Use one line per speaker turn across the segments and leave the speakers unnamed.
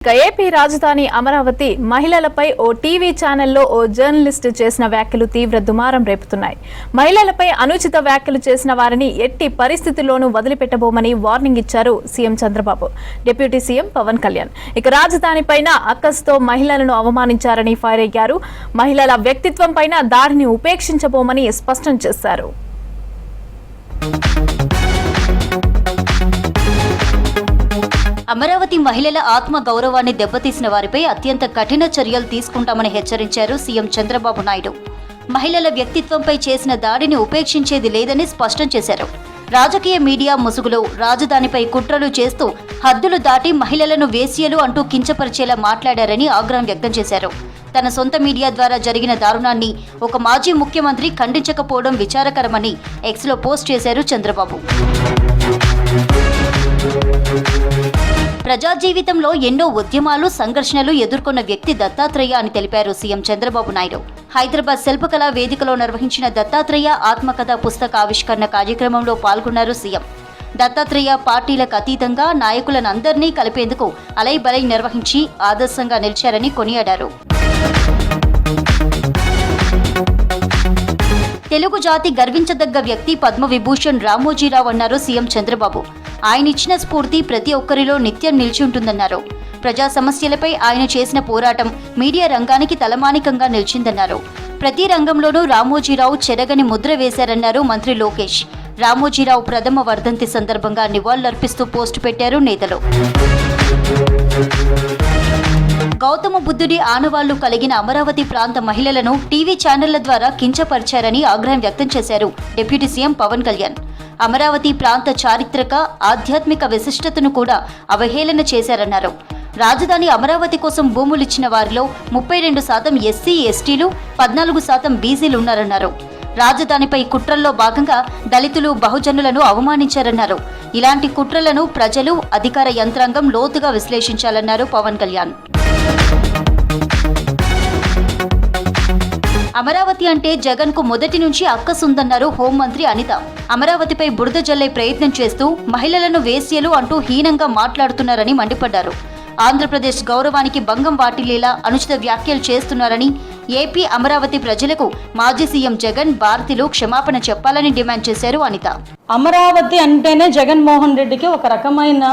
AP రాజధాని అమరావతి మహిళలపై ఓ TV ఛానల్లో ఓ జర్నలిస్ట్ చేసిన వ్యాఖ్యలు తీవ్ర దుమారం రేపుతున్నాయి. మహిళలపై అనుచిత వ్యాఖ్యలు చేసిన వారిని ఎట్టి పరిస్థితుల్లోనూ వదిలిపెట్టబోమని వార్నింగ్ ఇచ్చారు CM Chandrababu. Deputy CM Pawan Kalyan ఇక రాజధాని పైన అక్కస్తో మహిళలను అవమానించారని ఫైర్ అయ్యారు. మహిళల వ్యక్తిత్వం పైన దాడిని ఉపేక్షించబోమని స్పష్టం చేశారు.
అమరావతి మహిళల ఆత్మ గౌరవాన్ని దెబ్బతీసిన వారిపై అత్యంత కఠిన చర్యలు తీసుకుంటామని హెచ్చరించారు సీఎం చంద్రబాబు నాయుడు. మహిళల వ్యక్తిత్వంపై చేసిన దాడిని ఉపేక్షించేది లేదని స్పష్టం చేశారు. రాజకీయ మీడియా ముసుగులో రాజధానిపై కుట్రలు చేస్తూ హద్దులు దాటి మహిళలను వేశ్యలు అంటూ కించపరిచేలా మాట్లాడారని ఆగ్రహం వ్యక్తం చేశారు. తన సొంత మీడియా ద్వారా జరిగిన దారుణాన్ని ఒక మాజీ ముఖ్యమంత్రి ఖండించకపోవడం విచారకరమని ఎక్స్లో పోస్ట్ చేశారు చంద్రబాబు. ప్రజా జీవితంలో ఎన్నో ఉద్యమాలు సంఘర్షణలు ఎదుర్కొన్న వ్యక్తి దత్తాత్రేయ అని తెలిపారు సీఎం చంద్రబాబు నాయుడు. హైదరాబాద్ శిల్పకళా వేదికలో నిర్వహించిన దత్తాత్రేయ ఆత్మకథ పుస్తక ఆవిష్కరణ కార్యక్రమంలో పాల్గొన్నారు సీఎం. దత్తాత్రేయ పార్టీలకు అతీతంగా నాయకులనందరినీ కలిపేందుకు అలైబలై నిర్వహించి ఆదర్శంగా నిలిచారని కొనియాడారు. తెలుగు జాతి గర్వించదగ్గ వ్యక్తి పద్మవిభూషణ్ రామోజీరావు అన్నారు సీఎం చంద్రబాబు. ఆయన ఇచ్చిన స్ఫూర్తి ప్రతి ఒక్కరిలో నిత్యం నిలిచి ఉంటుందన్నారు. ప్రజా సమస్యలపై ఆయన చేసిన పోరాటం మీడియా రంగానికి తలమానికంగా నిలిచిందన్నారు. ప్రతి రంగంలోనూ రామోజీరావు చెరగని ముద్ర వేశారన్నారు మంత్రి లోకేష్. రామోజీరావు ప్రథమ వర్ధంతి సందర్భంగా నివాళులర్పిస్తూ పోస్టు పెట్టారు నేతలు. గౌతమ బుద్ధుడి ఆనవాళ్లు కలిగిన అమరావతి ప్రాంత మహిళలను టీవీ ఛానళ్ల ద్వారా కించపరిచారని ఆగ్రహం వ్యక్తం చేశారు డిప్యూటీ సీఎం పవన్ కళ్యాణ్. అమరావతి ప్రాంత చారిత్రక ఆధ్యాత్మిక విశిష్టతను కూడా అవహేళన చేశారన్నారు. రాజధాని అమరావతి కోసం భూములిచ్చిన వారిలో 32% ఎస్సీ ఎస్టీలు, 14% బీసీలున్నారన్నారు. రాజధానిపై కుట్రల్లో భాగంగా దళితులు బహుజనులను అవమానించారన్నారు. ఇలాంటి కుట్రలను ప్రజలు, అధికార యంత్రాంగం లోతుగా విశ్లేషించాలన్నారు పవన్ కళ్యాణ్. అమరావతి అంటే జగన్ కు మొదటి నుంచి అక్కసుందన్నారు హోంమంత్రి అనిత. అమరావతిపై బురద జల్లే ప్రయత్నం చేస్తూ మహిళలను వేశ్యలు అంటూ హీనంగా మాట్లాడుతున్నారని మండిపడ్డారు. ఆంధ్రప్రదేశ్ గౌరవానికి భంగం వాటిల్లేలా అనుచిత వ్యాఖ్యలు చేస్తున్నారని, ఏపీ అమరావతి ప్రజలకు మాజీ సీఎం జగన్ భారతిలో క్షమాపణ చెప్పాలని డిమాండ్ చేశారు అనిత.
అమరావతి అంటేనే జగన్మోహన్ రెడ్డికి ఒక రకమైన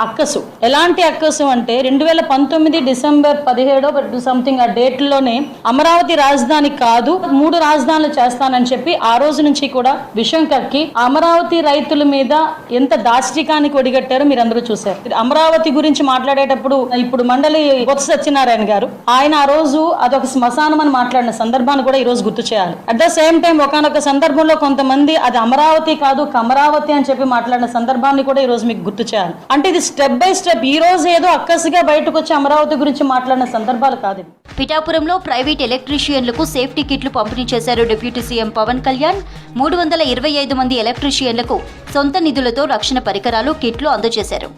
అక్కసు. ఎలాంటి అక్కసు అంటే 2019 డిసెంబర్ 17 సంథింగ్ ఆ డేట్లోనే అమరావతి రాజధాని కాదు 3 రాజధానులు చేస్తానని చెప్పి ఆ రోజు నుంచి కూడా విషయం కక్కి అమరావతి రైతుల మీద ఎంత దాష్టికానికి ఒడిగట్టారో మీరందరూ చూశారు. అమరావతి గురించి మాట్లాడేటప్పుడు ఇప్పుడు మండలి బొత్స సత్యనారాయణ గారు ఆయన ఆ రోజు అదొక శ్మశానం అని మాట్లాడిన సందర్భాన్ని కూడా ఈ రోజు గుర్తు చేయాలి. అట్ ద సేమ్ టైం ఒకనొక సందర్భంలో కొంతమంది అది అమరావతి కాదు అమరావతి అని చెప్పి మాట్లాడిన సందర్భాన్ని కూడా ఈ రోజు మీకు గుర్తు చేయాలి. అంటే ఇది స్టెప్ బై స్టెప్ ఈ రోజు ఏదో అక్కసిగా బయటకు వచ్చి అమరావతి గురించి మాట్లాడిన సందర్భాలు కాదు.
పిఠాపురంలో ప్రైవేట్ ఎలక్ట్రీషియన్లకు సేఫ్టీ కిట్లు పంపిణీ చేశారు డిప్యూటీ సీఎం పవన్ కళ్యాణ్. 325 మంది ఎలక్ట్రీషియన్లకు సొంత నిధులతో రక్షణ పరికరాలు, కిట్లు అందజేశారు.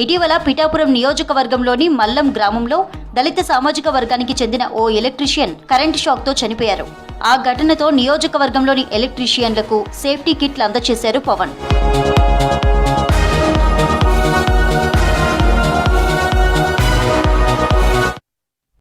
ఇటీవల పిఠాపురం నియోజకవర్గంలోని మల్లం గ్రామంలో దళిత సామాజిక వర్గానికి చెందిన ఓ ఎలక్ట్రీషియన్ కరెంట్ షాక్ తో చనిపోయారు. ఆ ఘటనతో నియోజకవర్గంలోని ఎలక్ట్రీషియన్లకు సేఫ్టీ కిట్లు అందజేశారు పవన్.